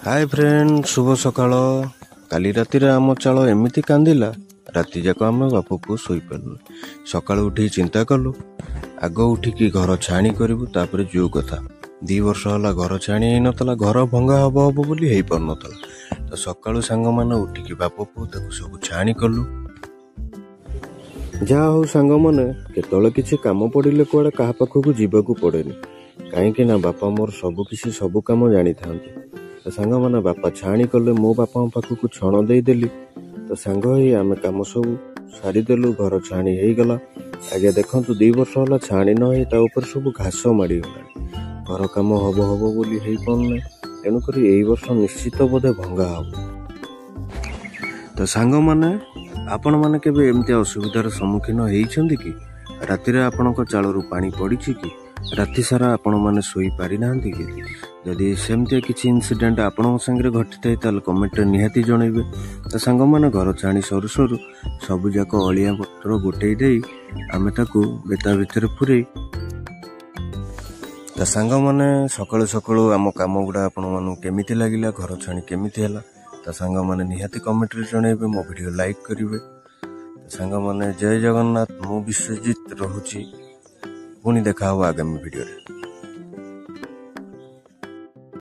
Hi friend, शुभ सकाळ। काली रातिर आम चाल एमती कांदिला, राति जाक आम बाप पुओ शोपारू। सका उठी चिंता कलु, आग उठिकी घर छाणी करूँ। तापर जो कथा 2 वर्ष होला घर छाणी हो नतला, घर भंगा हम हम बोली हो पार नतला। तो सकाळु सांग माने उठिकी बाप पुओ ताको सब छाणी कलु। जा हो सांग माने केतले किछि काम पड़िले कुआडे कहा पाखकु जीवाकू पड़ेनी, कहीं ना बापा मोर सब किछि सब काम जानी थांती। तो सांग माने बापा छाणी कले, मो बापा पाखकु छण देदेली। तो सांग ही आमे काम सब सारीदेलु, घर छाणी हो गला। आगे देखंतु 2 वर्ष होला छाणी न होई ता ऊपर सब घास माड़ी गला। घर काम हब हब बोली हेई पड़ना, तेणुक एई वर्ष निश्चित बोधे भंगा हम। तो सांग माने आपण माने केबे एमती असुविधार सम्मुखीन हेइछंती कि? रातिर आपणक चालरू पानी पड़िछि कि? राति सारा आपण माने सोई पारि नाहंती कि? जदि सेमती किछि इन्सिडेंट आपण संगे घटित है ताल कमेंट निहाती जणैबे। तो सांग माने घर छाणी सरू सरू सब जाक अलिया पत्र गोटेई देई आमे ताकू बेता भितर पुरे। तो सांग माने सकाळु सकाळु आम काम गुडा आपण मानु केमिति लागिला, घर छाणी केमिति हैला, तो सांग माने निहाती कमेंट रे जणैबे, मो वीडियो लाइक करिवे। तो सांग माने जय जगन्नाथ, मु विश्वजित रहुछि। पुणी देखा हो आगामी वीडियो रे।